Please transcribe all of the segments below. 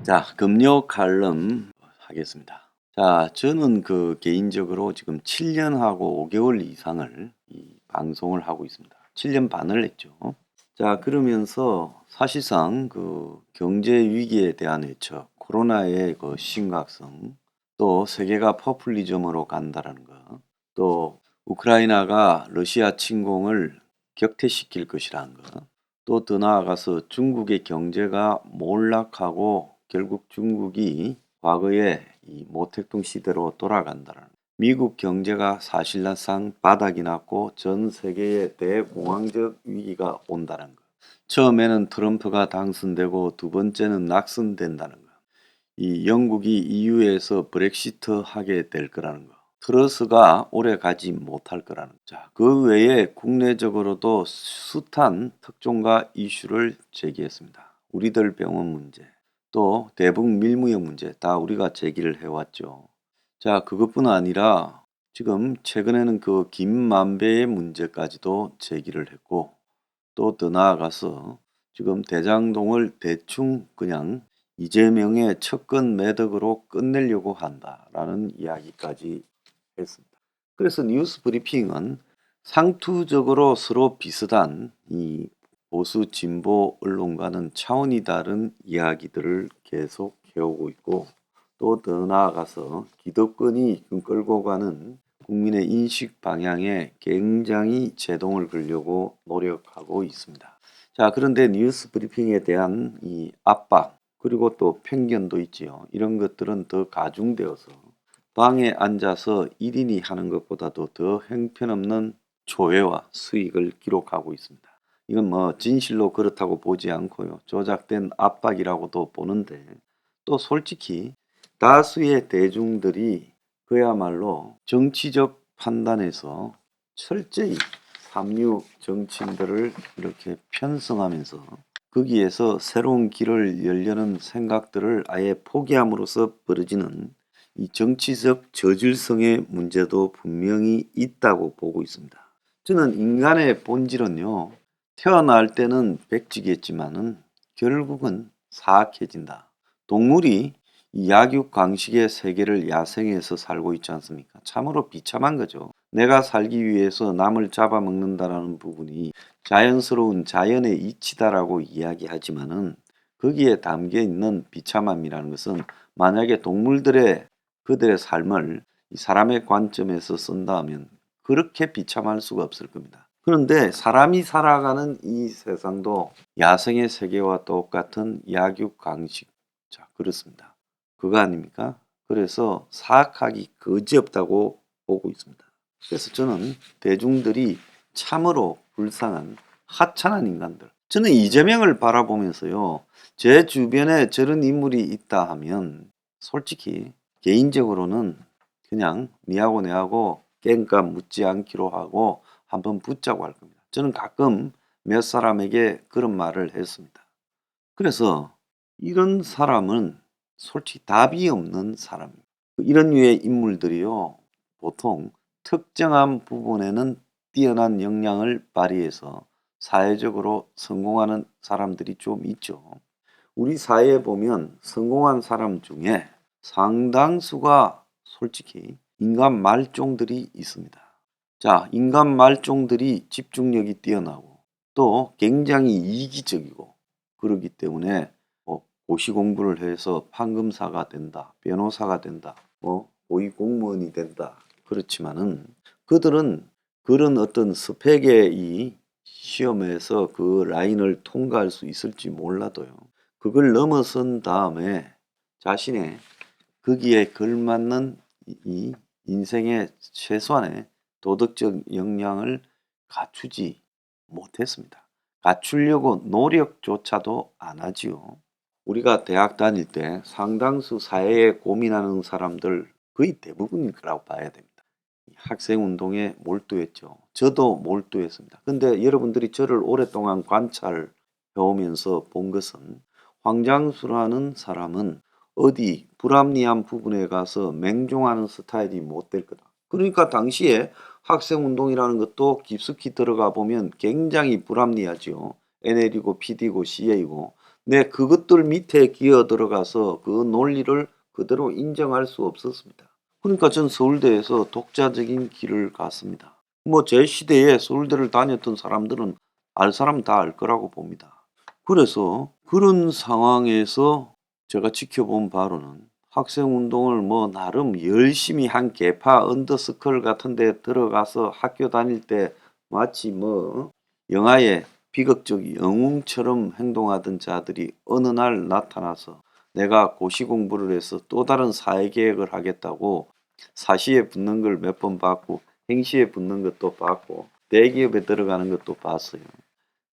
자, 금요 칼럼 하겠습니다. 자, 저는 개인적으로 지금 7년하고 5개월 이상을 이 방송을 하고 있습니다. 7년 반을 했죠. 자, 그러면서 사실상 경제 위기에 대한 해석, 코로나의 심각성, 또 세계가 포퓰리즘으로 간다라는 거, 또 우크라이나가 러시아 침공을 격퇴시킬 것이라는 거, 또 더 나아가서 중국의 경제가 몰락하고 결국 중국이 과거의 이 모택동 시대로 돌아간다는, 미국 경제가 사실상 바닥이 났고 전 세계에 대공황적 위기가 온다는 것. 처음에는 트럼프가 당선되고 두 번째는 낙선된다는 것. 이 영국이 EU에서 브렉시트 하게 될 거라는 거. 트러스가 오래 가지 못할 거라는 거. 자, 그 외에 국내적으로도 숱한 특종과 이슈를 제기했습니다. 우리들 병원 문제, 또 대북 밀무역 문제 다 우리가 제기를 해왔죠. 자, 그것뿐 아니라 지금 최근에는 김만배의 문제까지도 제기를 했고, 또 더 나아가서 지금 대장동을 대충 그냥 이재명의 척근 매덕으로 끝내려고 한다라는 이야기까지 했습니다. 그래서 뉴스 브리핑은 상투적으로 서로 비슷한 이 보수 진보 언론과는 차원이 다른 이야기들을 계속 해오고 있고, 또 더 나아가서 기득권이 끌고 가는 국민의 인식 방향에 굉장히 제동을 걸려고 노력하고 있습니다. 자, 그런데 뉴스 브리핑에 대한 이 압박, 그리고 또 편견도 있지요. 이런 것들은 더 가중되어서 방에 앉아서 1인이 하는 것보다도 더 형편없는 조회와 수익을 기록하고 있습니다. 이건 진실로 그렇다고 보지 않고요. 조작된 압박이라고도 보는데, 또 솔직히 다수의 대중들이 그야말로 정치적 판단에서 철저히 삼류 정치인들을 이렇게 편성하면서 거기에서 새로운 길을 열려는 생각들을 아예 포기함으로써 벌어지는 이 정치적 저질성의 문제도 분명히 있다고 보고 있습니다. 저는 인간의 본질은요, 태어날 때는 백지겠지만은 결국은 사악해진다. 동물이 이 약육강식의 세계를 야생에서 살고 있지 않습니까? 참으로 비참한 거죠. 내가 살기 위해서 남을 잡아먹는다라는 부분이 자연스러운 자연의 이치다라고 이야기하지만은 거기에 담겨 있는 비참함이라는 것은 만약에 그들의 삶을 사람의 관점에서 쓴다 하면 그렇게 비참할 수가 없을 겁니다. 그런데 사람이 살아가는 이 세상도 야생의 세계와 똑같은 약육강식. 자, 그렇습니다. 그거 아닙니까? 그래서 사악하기 그지없다고 보고 있습니다. 그래서 저는 대중들이 참으로 불쌍한 하찮은 인간들. 저는 이재명을 바라보면서요, 제 주변에 저런 인물이 있다 하면 솔직히 개인적으로는 그냥 니하고 내하고 깽값 묻지 않기로 하고 한번 붙자고 할 겁니다. 저는 가끔 몇 사람에게 그런 말을 했습니다. 그래서 이런 사람은 솔직히 답이 없는 사람입니다. 이런 류의 인물들이요, 보통 특정한 부분에는 뛰어난 역량을 발휘해서 사회적으로 성공하는 사람들이 좀 있죠. 우리 사회에 보면 성공한 사람 중에 상당수가 솔직히 인간 말종들이 있습니다. 자, 인간 말종들이 집중력이 뛰어나고 또 굉장히 이기적이고 그러기 때문에 고시 공부를 해서 판검사가 된다, 변호사가 된다, 고위 공무원이 된다. 그렇지만은 그들은 그런 어떤 스펙의 이 시험에서 그 라인을 통과할 수 있을지 몰라도요. 그걸 넘어선 다음에 자신의 거기에 걸맞는 이 인생의 최소한의 도덕적 역량을 갖추지 못했습니다. 갖추려고 노력조차도 안 하지요. 우리가 대학 다닐 때 상당수 사회에 고민하는 사람들 거의 대부분일 거라고 봐야 됩니다. 학생 운동에 몰두했죠. 저도 몰두했습니다. 근데 여러분들이 저를 오랫동안 관찰해 오면서 본 것은 황장수라는 사람은 어디 불합리한 부분에 가서 맹종하는 스타일이 못 될 거다. 그러니까 당시에 학생 운동이라는 것도 깊숙이 들어가 보면 굉장히 불합리하지요. NL이고 PD고 CA고 네, 그것들 밑에 기어 들어가서 그 논리를 그대로 인정할 수 없었습니다. 그러니까 전 서울대에서 독자적인 길을 갔습니다. 뭐 제 시대에 서울대를 다녔던 사람들은 알 사람 다 알 거라고 봅니다. 그래서 그런 상황에서 제가 지켜본 바로는 학생 운동을 뭐 나름 열심히 한 계파 언더스컬 같은 데 들어가서 학교 다닐 때 마치 뭐 영화의 비극적 영웅처럼 행동하던 자들이 어느 날 나타나서 내가 고시 공부를 해서 또 다른 사회 계획을 하겠다고 사시에 붙는 걸 몇 번 봤고 행시에 붙는 것도 봤고 대기업에 들어가는 것도 봤어요.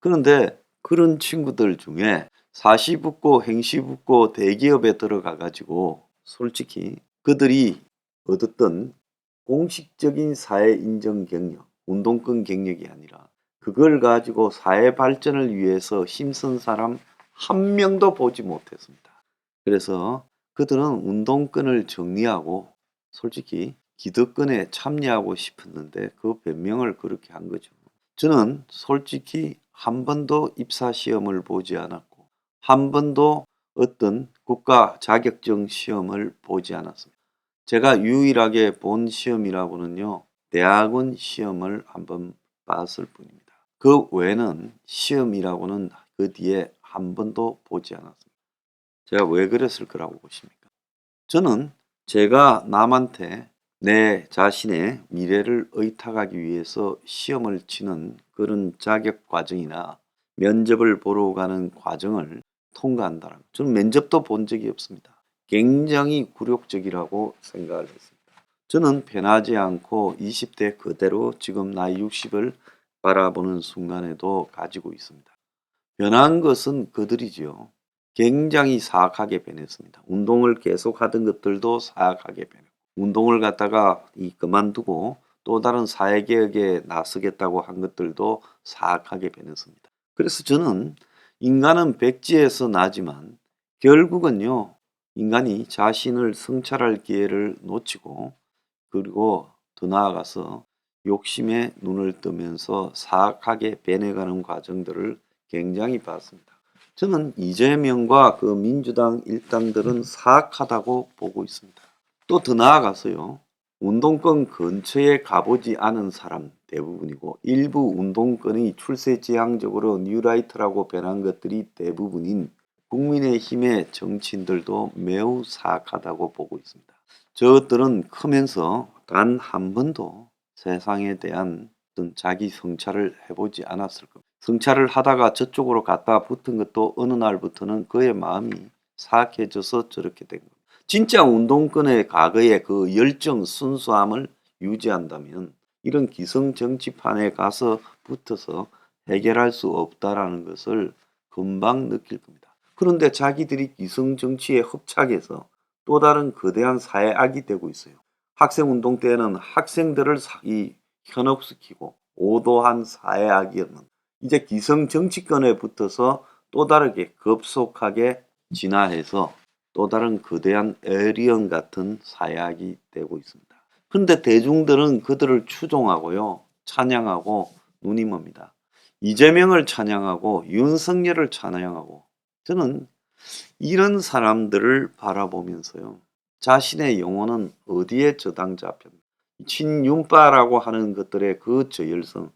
그런데 그런 친구들 중에 사시 붙고 행시 붙고 대기업에 들어가 가지고 솔직히 그들이 얻었던 공식적인 사회 인정 경력, 운동권 경력이 아니라 그걸 가지고 사회 발전을 위해서 힘쓴 사람 한 명도 보지 못했습니다. 그래서 그들은 운동권을 정리하고 솔직히 기득권에 참여하고 싶었는데 그 변명을 그렇게 한 거죠. 저는 솔직히 한 번도 입사 시험을 보지 않았고 한 번도 어떤 국가 자격증 시험을 보지 않았습니다. 제가 유일하게 본 시험이라고는요, 대학원 시험을 한번 봤을 뿐입니다. 그 외에는 시험이라고는 그 뒤에 한 번도 보지 않았습니다. 제가 왜 그랬을 거라고 보십니까? 저는 제가 남한테 내 자신의 미래를 의탁하기 위해서 시험을 치는 그런 자격 과정이나 면접을 보러 가는 과정을 통과한다는 것. 저는 면접도 본 적이 없습니다. 굉장히 굴욕적이라고 생각을 했습니다. 저는 변하지 않고 20대 그대로 지금 나이 60을 바라보는 순간에도 가지고 있습니다. 변한 것은 그들이지요. 굉장히 사악하게 변했습니다. 운동을 계속 하던 것들도 사악하게 변했고, 운동을 갖다가 그만두고 또 다른 사회개혁에 나서겠다고 한 것들도 사악하게 변했습니다. 그래서 저는 인간은 백지에서 나지만 결국은요, 인간이 자신을 성찰할 기회를 놓치고 그리고 더 나아가서 욕심에 눈을 뜨면서 사악하게 변해가는 과정들을 굉장히 봤습니다. 저는 이재명과 그 민주당 일당들은 사악하다고 보고 있습니다. 또 더 나아가서요. 운동권 근처에 가보지 않은 사람 대부분이고 일부 운동권이 출세지향적으로 뉴라이트라고 변한 것들이 대부분인 국민의힘의 정치인들도 매우 사악하다고 보고 있습니다. 저들은 크면서 단 한 번도 세상에 대한 어떤 자기 성찰을 해보지 않았을 겁니다. 성찰을 하다가 저쪽으로 갔다 붙은 것도 어느 날부터는 그의 마음이 사악해져서 저렇게 된 겁니다. 진짜 운동권의 과거의 그 열정 순수함을 유지한다면 이런 기성 정치판에 가서 붙어서 해결할 수 없다라는 것을 금방 느낄 겁니다. 그런데 자기들이 기성 정치에 흡착해서 또 다른 거대한 사회악이 되고 있어요. 학생운동 때는 학생들을 현혹시키고 오도한 사회악이었는데 이제 기성 정치권에 붙어서 또 다르게 급속하게 진화해서 또 다른 거대한 에리언 같은 사회악이 되고 있습니다. 그런데 대중들은 그들을 추종하고요, 찬양하고 눈이 멉니다. 이재명을 찬양하고 윤석열을 찬양하고 저는 이런 사람들을 바라보면서요. 자신의 영혼은 어디에 저당 잡혔나. 친윤파라고 하는 것들의 그 저열성.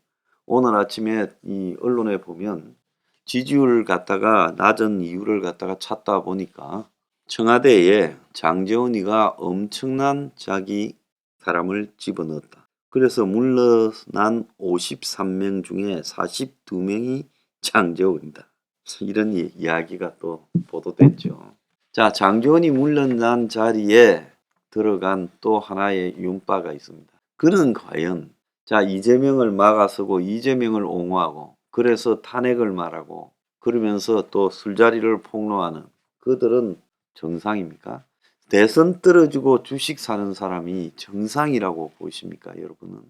오늘 아침에 이 언론에 보면 지지율 갖다가 낮은 이유를 갖다가 찾다 보니까 청와대에 장제원이가 엄청난 자기 사람을 집어넣었다. 그래서 물러난 53명 중에 42명이 장제원이다. 이런 이야기가 또 보도됐죠. 자, 장제원이 물러난 자리에 들어간 또 하나의 윤파가 있습니다. 그는 과연 자 이재명을 막아서고 이재명을 옹호하고 그래서 탄핵을 말하고 그러면서 또 술자리를 폭로하는 그들은 정상입니까? 대선 떨어지고 주식 사는 사람이 정상이라고 보십니까, 여러분은?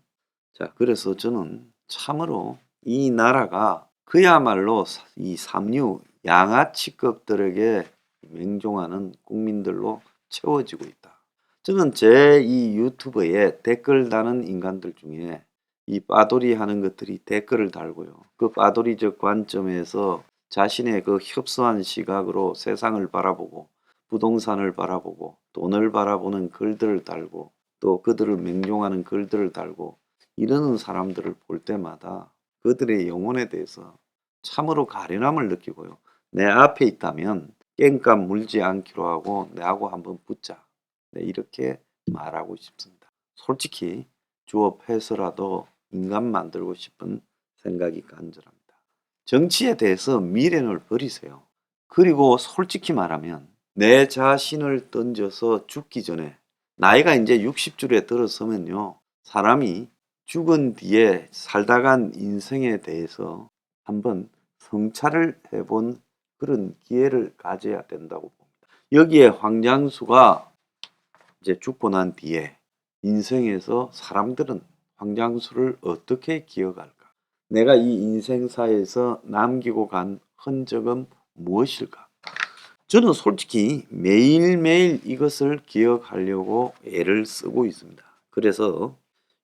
자, 그래서 저는 참으로 이 나라가 그야말로 이 삼류 양아치급들에게 맹종하는 국민들로 채워지고 있다. 저는 제 이 유튜브에 댓글 다는 인간들 중에 이 빠돌이 하는 것들이 댓글을 달고요. 그 빠돌이적 관점에서 자신의 그 협소한 시각으로 세상을 바라보고 부동산을 바라보고 돈을 바라보는 글들을 달고 또 그들을 맹종하는 글들을 달고 이러는 사람들을 볼 때마다 그들의 영혼에 대해서 참으로 가련함을 느끼고요. 내 앞에 있다면 깽값 물지 않기로 하고 내하고 한번 붙자. 네, 이렇게 말하고 싶습니다. 솔직히 주업해서라도 인간 만들고 싶은 생각이 간절합니다. 정치에 대해서 미련을 버리세요. 그리고 솔직히 말하면 내 자신을 던져서 죽기 전에 나이가 이제 60줄에 들어서면요. 사람이 죽은 뒤에 살다 간 인생에 대해서 한번 성찰을 해본 그런 기회를 가져야 된다고 봅니다. 여기에 황장수가 이제 죽고 난 뒤에 인생에서 사람들은 황장수를 어떻게 기억할까? 내가 이 인생사에서 남기고 간 흔적은 무엇일까? 저는 솔직히 매일매일 이것을 기억하려고 애를 쓰고 있습니다. 그래서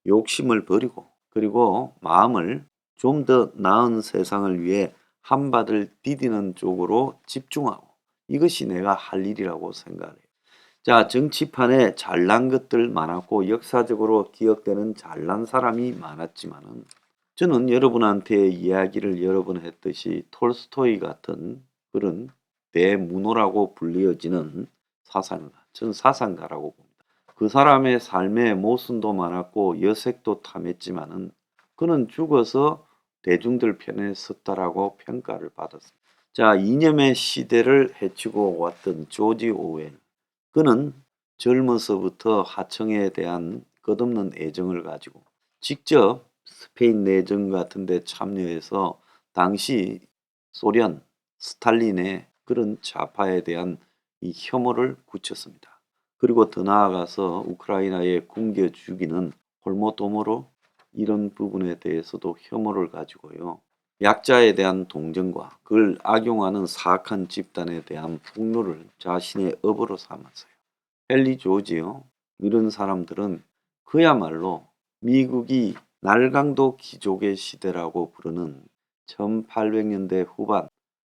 욕심을 버리고 그리고 마음을 좀 더 나은 세상을 위해 한발을 디디는 쪽으로 집중하고 이것이 내가 할 일이라고 생각해요. 자, 정치판에 잘난 것들 많았고 역사적으로 기억되는 잘난 사람이 많았지만은 저는 여러분한테 이야기를 여러 번 했듯이 톨스토이 같은 그런 대문호라고 불리어지는 사상가, 전 사상가라고 봅니다. 그 사람의 삶에 모순도 많았고 여색도 탐했지만은 그는 죽어서 대중들 편에 섰다라고 평가를 받았습니다. 자, 이념의 시대를 헤치고 왔던 조지 오웰. 그는 젊어서부터 하청에 대한 끝없는 애정을 가지고 직접 스페인 내전 같은 데 참여해서 당시 소련, 스탈린의 그런 좌파에 대한 이 혐오를 굳혔습니다. 그리고 더 나아가서 우크라이나에 굶겨 죽이는 홀모도모로 이런 부분에 대해서도 혐오를 가지고요. 약자에 대한 동정과 그걸 악용하는 사악한 집단에 대한 폭로를 자신의 업으로 삼았어요. 헨리 조지요. 이런 사람들은 그야말로 미국이 날강도 귀족의 시대라고 부르는 1800년대 후반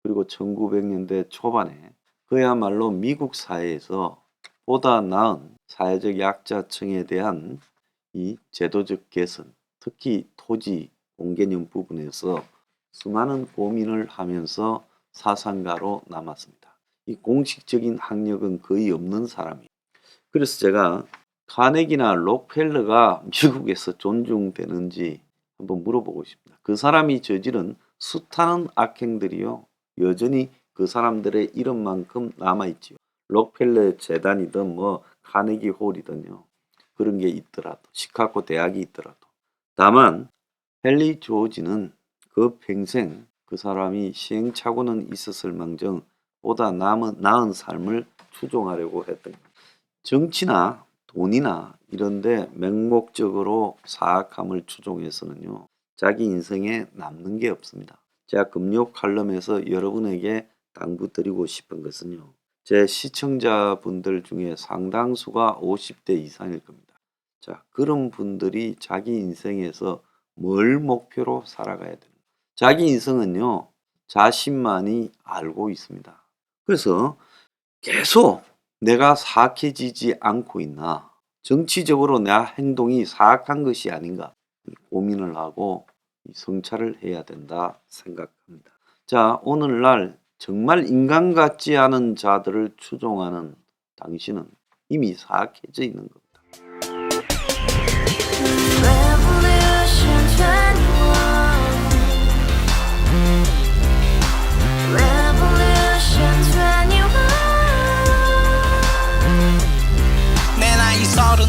그리고 1900년대 초반에 그야말로 미국 사회에서 보다 나은 사회적 약자층에 대한 이 제도적 개선, 특히 토지 공개념 부분에서 수많은 고민을 하면서 사상가로 남았습니다. 이 공식적인 학력은 거의 없는 사람이에요. 그래서 제가 카네기나 록펠러가 미국에서 존중되는지 한번 물어보고 싶습니다. 그 사람이 저지른 수많은 악행들이요. 여전히 그 사람들의 이름만큼 남아있지요. 록펠러 재단이든 뭐 카네기 홀이든요. 그런 게 있더라도 시카고 대학이 있더라도 다만 헨리 조지는 그 평생 그 사람이 시행착오는 있었을 망정 보다 나은 삶을 추종하려고 했던 겁니다. 정치나 돈이나 이런데 맹목적으로 사악함을 추종해서는요. 자기 인생에 남는 게 없습니다. 제가 금요 칼럼에서 여러분에게 당부드리고 싶은 것은요. 제 시청자분들 중에 상당수가 50대 이상일 겁니다. 자, 그런 분들이 자기 인생에서 뭘 목표로 살아가야 됩니다. 자기 인생은요. 자신만이 알고 있습니다. 그래서 계속 내가 사악해지지 않고 있나, 정치적으로 내 행동이 사악한 것이 아닌가 고민을 하고 성찰을 해야 된다 생각합니다. 자, 오늘날 정말 인간 같지 않은 자들을 추종하는 당신은 이미 사악해져 있는 겁니다.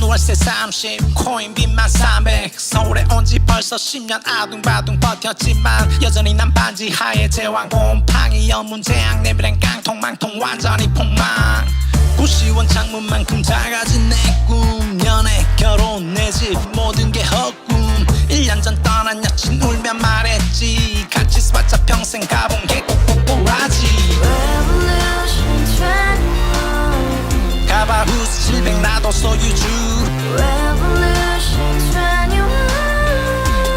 월세 30 코인빚만 300 서울에 온지 벌써 10년 아둥바둥 버텼지만 여전히 난 반지 하에 제왕 곰팡이 연문제약 내비랭 깡통망통 완전히 폭망 고시원 창문만큼 작아진 내 꿈 연애 결혼 내 집 모든 게 헛꿈 1년 전 떠난 여친 울며 말했지 같이 써봤자 평생 가본 게 꼭꼭꼬라지 가바후스 700 나도 소유주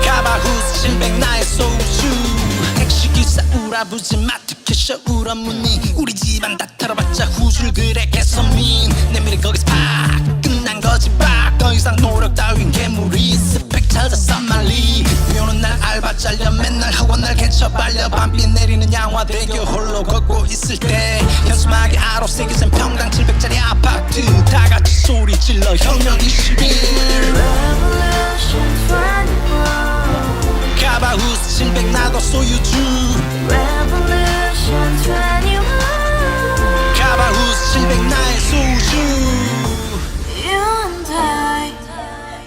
가바후스 700 나의 소주 택시기사 우라부지 마트 부셔 울어무니 우리 집안 다 털어봤자 후줄 그래 개선민 내 미래 거기서 팍 끝난 거지 팍더 이상 노력 따윈 괴물이 스펙 찾았어 말리 비 오는 날 알바 잘려 맨날 학원 날 개쳐 발려 밤비 내리는 양화대교 홀로 걷고 있을 때 현수막에 아로 새겨진 평당 700짜리 아파트 다 같이 소리 질러 혁명 21 Revolution 21 가바후스 700 나도 소유주 Revolution 21 가바후스 700 나의 소주 You and I,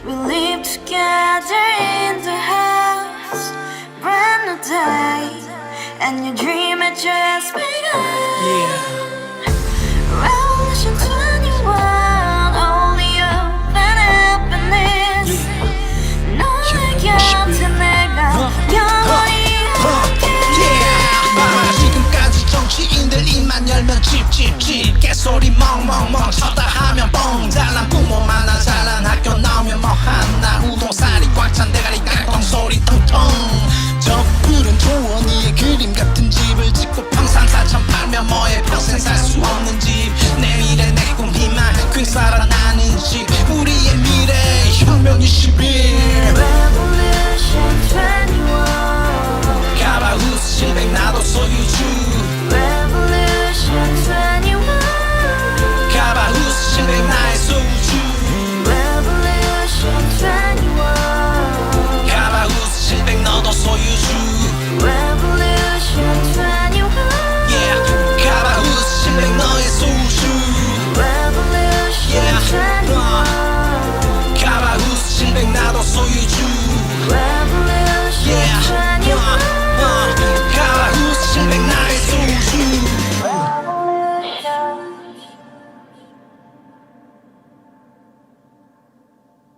we live together in the house Brand new day, and your dream had just begun Yeah